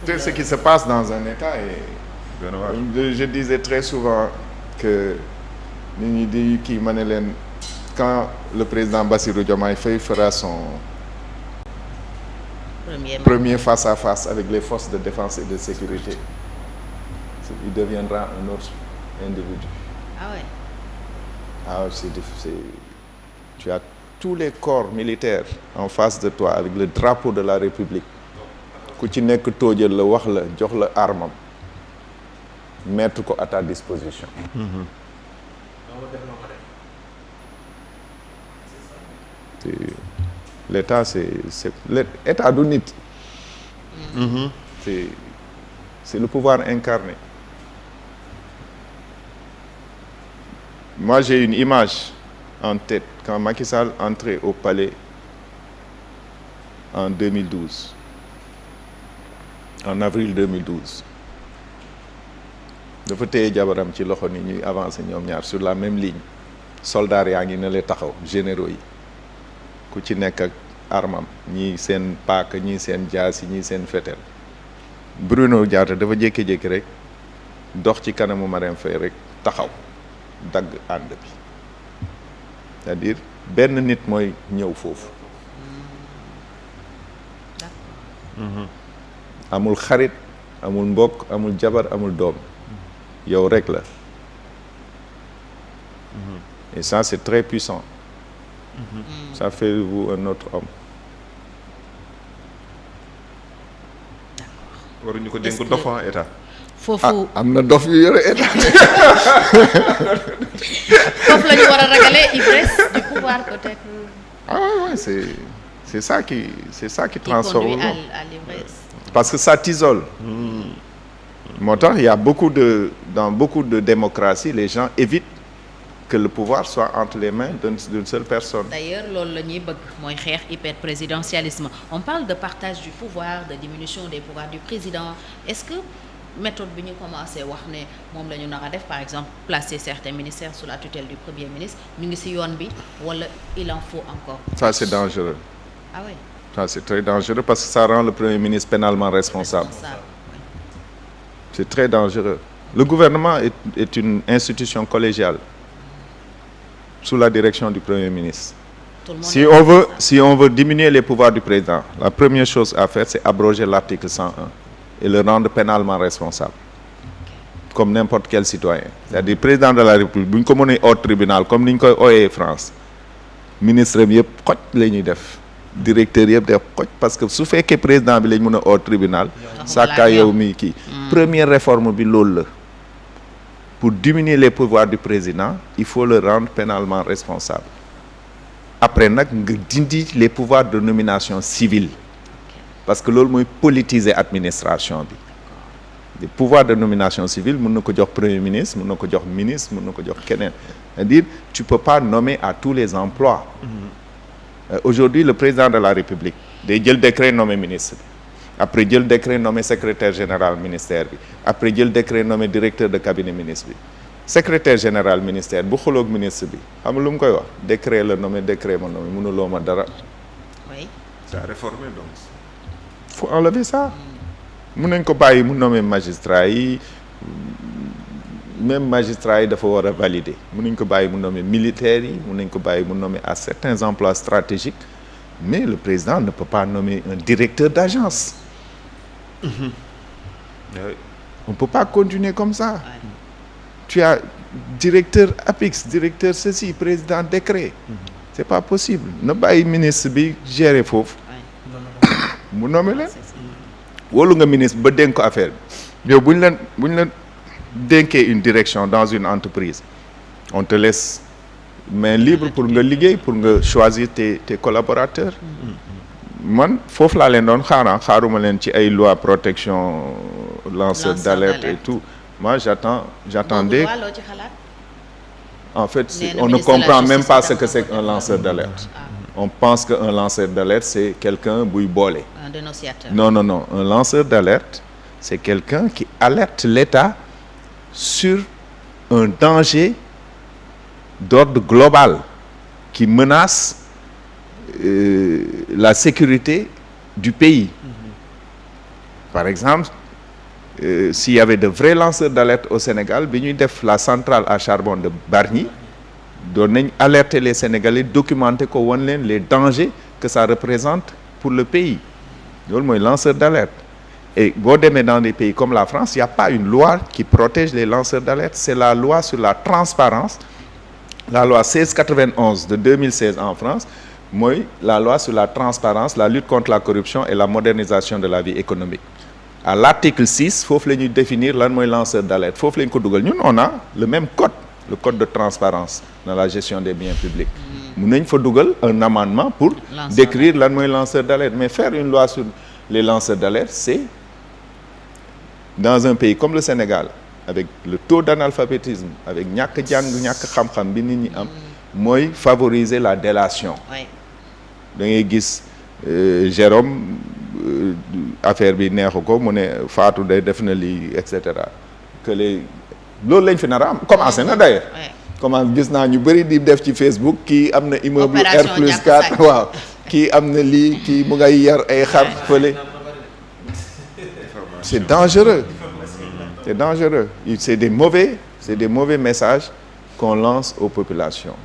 C'est ce qui se passe dans un État et je disais très souvent que nit ñi di kii ma ne leen quand le président Bassirou Diomaye Faye fera son premier face à face avec les forces de défense et de sécurité, il deviendra un autre individu. Ah ouais. Ah tu as tous les corps militaires en face de toi avec le drapeau de la République. ku ci nekk tóojal la wax la jox la armam mettre ko à ta disposition. L'État c'est l'État du nit. C'est le pouvoir incarné. Moi j'ai une image en tête quand Macky Sall entrait au palais en 2012. En avril 2012 dafa téye jabaram ci loxo ni ñuy avancer ñoom ñaar sur la même ligne soldats yaa ngi ne la taxaw généraux yi ku ci nekk ak armam ñii seen paaka ñii seen jaasi ñii seen fetel. Bruno Diatta dafa jékki-jékki rek dox ci kanamu Marème Faye rek taxaw dagg ànd bi c'est-à-dire benn nit mooy ñëw foofu. amul xarit amul mbokk amul jabar amul doom yow rek la et ça c'est très puissant. Ça fait de vous un autre homme. waruñu ko dénk dof état. foofu am na dof yu yore état. foofu la ñu war a ragalee ivresse du pouvoir peut-être. Ah ouais, c'est ça qui transforme. Qui conduit à l'ivresse. Parce que ça t'isole. Moo tax il y a dans beaucoup de démocraties les gens évitent que le pouvoir soit entre les mains d'une seule personne. D'ailleurs loolu la ñuy bëgg mooy xeex hyperprésidentialisme. On parle de partage du pouvoir, de diminution des pouvoirs du président. Est-ce que méthode bi ñu commencé wax ne moom la ñu nar a def par exemple placer certains ministères sous la tutelle du Premier ministre ñu ngi ci yoon bi wala il en faut encore? Ça c'est dangereux. Ah oui. Ça c'est très dangereux parce que ça rend le Premier ministre pénalement responsable. Oui. C'est très dangereux. Le gouvernement est une institution collégiale sous la direction du Premier ministre. Si on veut diminuer les pouvoirs du président, la première chose à faire c'est abroger l'article 101 et le rendre pénalement responsable. Comme n'importe quel citoyen. C'est-à-dire président de la République bu ñu ko mënee au tribunal comme ni ñu koy ooyee France ministre bi yëpp xoj la ñuy def. Directeur yëpp def xoj parce que su fekkee président bi lañ mën a au tribunal sàkkaa yow mi kii première réforme bi loolu la pour diminuer les pouvoirs du président il faut le rendre pénalement responsable après nag nga dindi les pouvoirs de nomination civile parce que loolu mooy politiser administration bi les pouvoirs de nomination civile mën na ko jox premier ministre mën na ko jox ministre mën na ko jox keneen c'est-à-dire tu peux pas nommer à tous les emplois. Aujourd'hui le président de la République day jël décret nommé ministre bi après jël décret nommé secrétaire général ministère bi après jël décret nommé directeur de cabinet ministre bi secrétaire général ministère bu xuloog ministre bi xam nga lu mu koy wax décret la nommé décret ma nommé mënuloo ma dara. Oui. Ça a réformé donc. Faut enlever ça. Mun nañ ko bàyyi mu nommé magistrat yi même magistrat yi dafa war a valider mun nañ ko bàyyi mu nommer militaires yi mun nañ ko bàyyi mu nommer à certains emplois stratégiques mais le président ne peut pas nommer un directeur d'agence. On peut pas continuer comme ça. Tu as directeur APIX directeur ceci président décret. C'est pas possible na bàyyi ministre bi gérer foofu mu nommer leen wóolu nga ministre ba dénk ko affaire bi yow bu ñu leen dénkee une direction dans une entreprise on te laisse main libre pour nga liggéey pour nga choisir tes collaborateurs. Man foofu laa leen doon xaaruma leen ci ay loi protection lanceur d'alerte et tout. Moi j'attendais en fait on ne comprend même pas ce que c'est qu'un lanceur d'alerte. On pense qu'un lanceur d'alerte c'est quelqu'un buy boole. Un dénonciateur. Non, un lanceur d'alerte c'est quelqu'un qui alerte l'État sur un danger d'ordre global qui menace la sécurité du pays. par exemple s'il y avait de vrais lanceurs d'alerte au Sénégal bi ñuy def la centrale à charbon de Bargny doon nañ alerter les Sénégalais documenter ko wan leen les dangers que ça représente pour le pays loolu mooy lanceur d'alerte et boo demee dans des pays comme la France il n'y a pas une loi qui protège les lanceurs d'alerte c'est la loi sur la transparence la loi 1691 de 2016 en France mooy la loi sur la transparence la lutte contre la corruption et la modernisation de la vie économique à l'article 6 foofu la ñuy définir lan mooy lanceur d'alerte foofu la ñu ko dugal ñun on a le même code le code de transparence dans la gestion des biens publics mun nañ fa dugal un amendement pour décrire lan mooy lanceur d'alerte mais faire une loi sur les lanceurs d'alerte c'est dans un pays comme le Sénégal avec le taux d'analphabétisme avec ñàkk jàng ñàkk xam-xam bi nit ñi am mooy favoriser la délation da ngay gis Jérôme affaire bi neexu ko mu ne Fatou day def na lii et cetera que les loolu lañ fi nar a am commencé na d'ailleurs comment gis naa ñu bëri di def ci Facebook kii am na immeuble R+4 waaw kii am na lii kii mu ngay yar ay xar fële c'est dangereux c'est des mauvais messages qu'on lance aux populations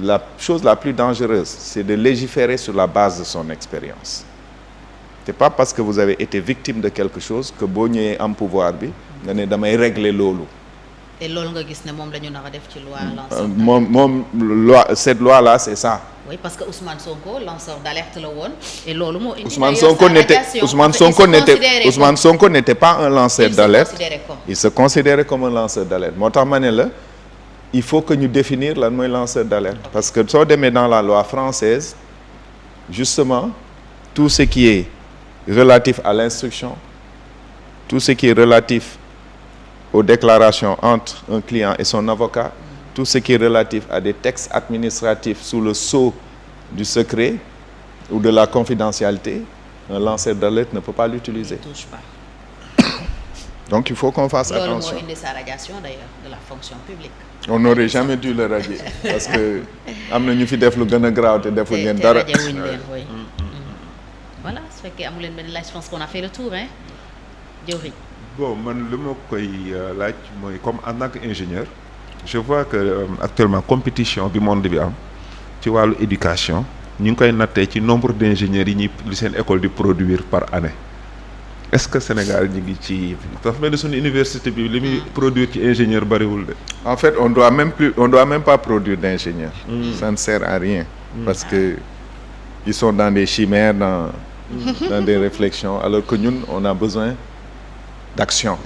la chose la plus dangereuse c'est de légiférer sur la base de son expérience c'est pas parce que vous avez été victime de quelque chose que boo ñëwee am pouvoir bi nga ne damay régler loolu et loolu nga gis ne moom la ñu nar a def ci loi loi cette loi là c'est ça oui parce que Ousmane Sonko lanceur d'alerte la woon et loolu moo indi Ousmane Sonko n'était pas un lanceur d'alerte il se considérait comme un lanceur d'alerte moo tax ma ne la il faut que ñu définir lan mooy lanceur d'alerte parce que soo demee dans la loi française justement tout ce qui est relatif à l'instruction tout ce qui est relatif aux déclarations entre un client et son avocat tout ce qui est relatif à des textes administratifs sous le sceau du secret ou de la confidentialité un lanceur d'alerte ne peut pas l'utiliser. Il ne touche pas. Donc il faut qu'on fasse attention. Loolu moo indi sa radiation d'ailleurs de la fonction publique. On n'aurait jamais dû le radier parce que am na ñu fi def lu gën a graaw te defu ngeen dara. Voilà su fekkee amu leen benn laaj je pense qu'on a fait le tour hein Diori. Bon man li ma koy laaj mooy comme en tant qu'ingénieur je vois que actuellement compétition bi monde bi am ci wàllu éducation ñu ngi koy nattee ci nombre d'ingénieurs yi ñuy li seen école di produire par année est-ce que Sénégal ñu ngi ci dafa mel ni suñu université bi li muy produire ci ingénieur bariwul de. En fait on doit même pas produire d'ingénieurs. Ça ne sert à rien. Parce que ils sont dans des chimères dans des réflexions alors que ñun on a besoin d'action.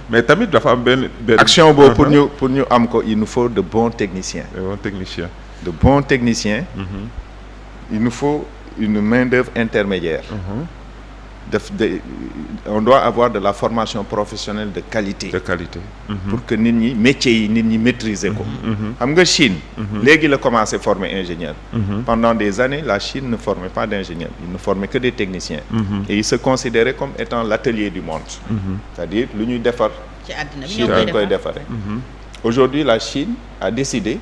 Mais tamit dafa am benn action boobu pour ñu am ko il nous faut de bons techniciens. De bons techniciens. Il nous faut une main-d'œuvre intermédiaire. On doit avoir de la formation professionnelle de qualité. Pour que nit ñi métiers yi nit ñi maîtriser ko. xam nga Chine. léegi la commencé former ingénieur. Pendant des années la Chine ne formait pas d'ingénieurs il ne formait que des techniciens. Et ils se considéraient comme étant l'atelier du monde. C'est-à-dire lu ñuy defar. ci àddina bi Chine lañ koy defaree. Aujourd'hui la Chine a décidé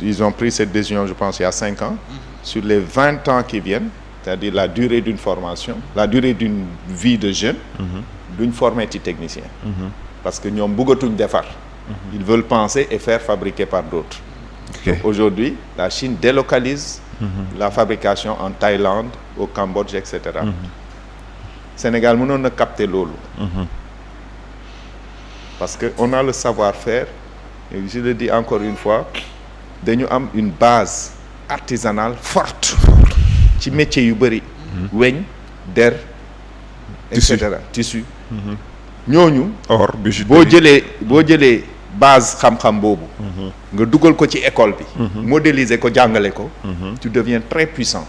ils ont pris cette décision je pense il y a 5 ans. Sur les 20 ans qui viennent. C'est-à-dire la durée d'une formation la durée d'une vie de jeune duñ former ci technicien parce que ñoom bëggatuñ defar ils veulent penser et faire fabriquer par d'autres. Donc aujourd'hui la Chine délocalise la fabrication en Thaïlande au Cambodge et cetera. Sénégal mënoon na capter loolu parce que on a le savoir-faire et je le dis encore une fois dañu am une base artisanale forte ci métier yu bëri weñ der et cetera tissu ñooñu or boo jëlee base xam-xam boobu nga dugal ko ci école bi modéliser ko jàngale ko tu deviens très puissant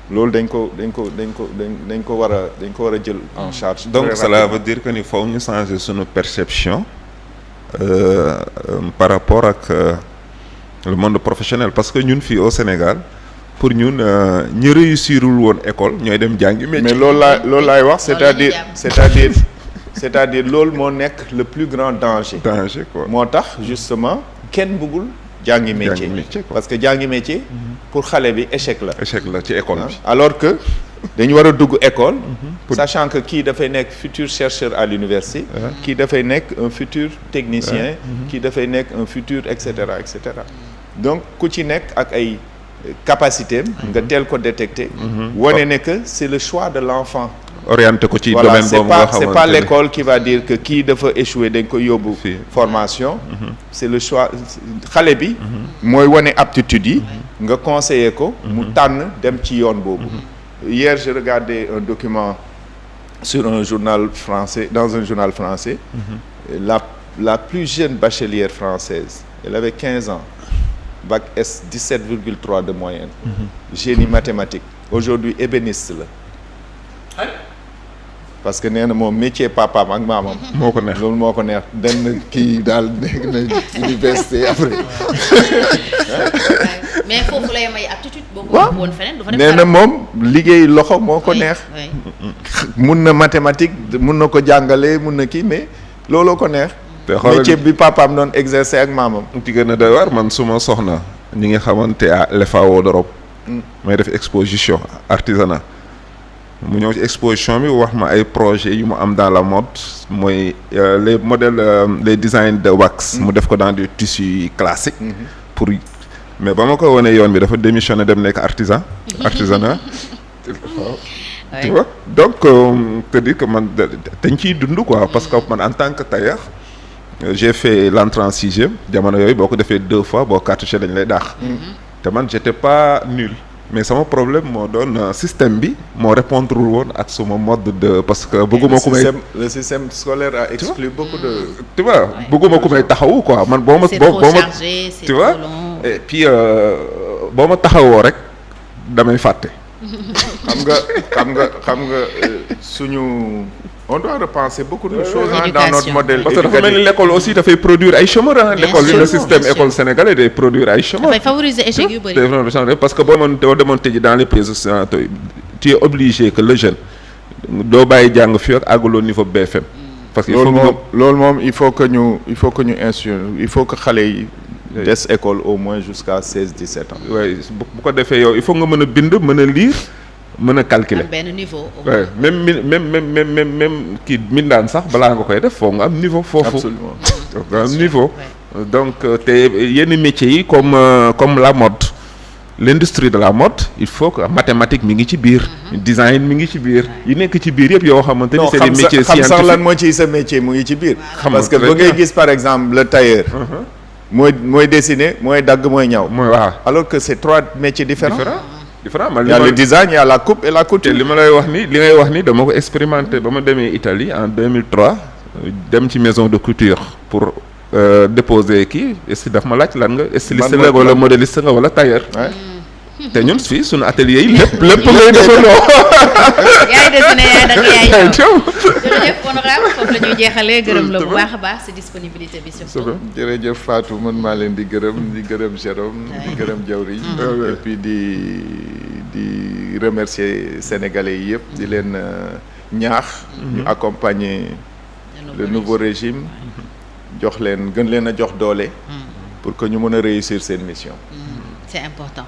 loolu dañ ko war a jël en charge. Donc cela veut dire que ni faut ñu changer suñu perception par rapport ak le monde professionnel parce que ñun fii au Sénégal pour ñun ñi réussirul woon école ñooy dem jàngi métier. Mais loolu laay wax c'est-à-dire loolu moo nekk le plus grand danger. Quoi. moo tax justement kenn bëggul jàngi métier parce que jàngi métier pour xale bi échec la ci école bi alors que dañu war a dugg école sachant que kii dafay nekk futur chercheur à l'université kii dafay nekk un futur technicien kii dafay nekk un futur et cetera donc ku ci nekk ak ay capacité nga teel ko détecter wane ne que c'est le choix de l'enfant orienté ko ci domaine boobu nga xamante ne c'est pas l'école qui va dire que kii dafa échouer dañ ko yóbbu formation c'est le choix xale bi mooy wane aptitude yi nga conseiller ko mu tànn dem ci yoon boobu hier je regardais un document sur un journal français dans un journal français la plus jeune bachelière française elle avait 15 ans bac S 17,3 de moyenne génie mathématique aujourd'hui ébéniste la parce que nee na moom métier papaam ak maamam moo ko neex loolu moo ko neex dem kii daal nekk na université après mais foofu lay may aptitude boo ko woon feneen du fa def nee na moom liggéey loxo moo ko neex mun na mathématique mun na ko jàngale mun na kii mais looloo ko neex métier bi papaam doon exercer ak maamam ci gën a doy waar man suma soxna ñi nga xamante à l'FAO d'Europe may def exposition artisanat mu ñëw ci exposition bi wax ma ay projets yu mu am dans la mode mooy les modèles les designs de wax mu def ko dans des tissus classiques pour mais ba ma ko wone yoon bi dafa démissionné dem nekk artisanat tu vois donc te dire que man dañ ciy dund quoi parce que man en tant que tailleur j'ai fait l'entrée en 6e jamono yooyu boo ko defee 2 fois boo cartouché dañ lay daax te man j'étais pas nul mais sama problème moo doon système bi moo répondre woon ak suma mode de parce que bëgguma ku may le système scolaire a exclu beaucoup de tu vois bëgguma ku may taxawu quoi man boo ma tu vois et puis boo ma taxawoo rek damay fàtte xam nga suñu on doit repenser beaucoup de choses dans notre modèle parce que dafa mel ni l'école aussi dafay produire ay chômeurs l'école le système école sénégalais day produire ay chômeurs dafay favoriser échec yu bëri parce que boo demoon tëji dans les pays occidentaux tu es obligé que le jeune doo bàyyi jàng fii ak àgguloo niveau BFM parce que loolu moom il faut que ñu instruire il faut que xale yi des école au moins jusqu'à 16-17 ans oui bu ko defee yow il faut nga mën a bind mën a lire mën a calculer benn niveau ouais même kii mindaan sax balaa nga koy def foo nga am niveau foofu absolument nga am niveau donc te yenn métiers yi comme la mode l'industrie de la mode il faut que mathématique mi ngi ci biir design mi ngi ci biir yi nekk ci biir yëpp yoo xamante ni c'est des métiers scientifiques xam sax lan moo ci sa métier mu ngi ci biir parce que ba ngay gis par exemple le tailleur mooy dessiner mooy dagg mooy ñaw mooy waaw alors que c'est 3 métiers différents man il y a le design il y a la coupe et la couture. li ma lay wax ni li ngay wax ni dama ko expérimenté ba ma demee Italie en 2003 dem ci maison de couture pour déposer kii est-ce que daf ma laaj lan nga styliste la wala modéliste nga wala tailleur. te ñun fii suñu atelier yi lépp ngay defandoo. yaay dessiné yaay dagg yaay ñëw. jërëjëf honorable foofu la ñuy jeexalee gërëm la bu baax a baax si disponibilité bi surtout. jërëjëf Fatou man maa leen di gërëm Jérôme di gërëm Diawri et puis di remercier sénégalais yi yëpp di leen ñaax. ñu accompagner le nouveau régime. gën leen a jox doole. pour que ñu mën a réussir seen mission. C'est important.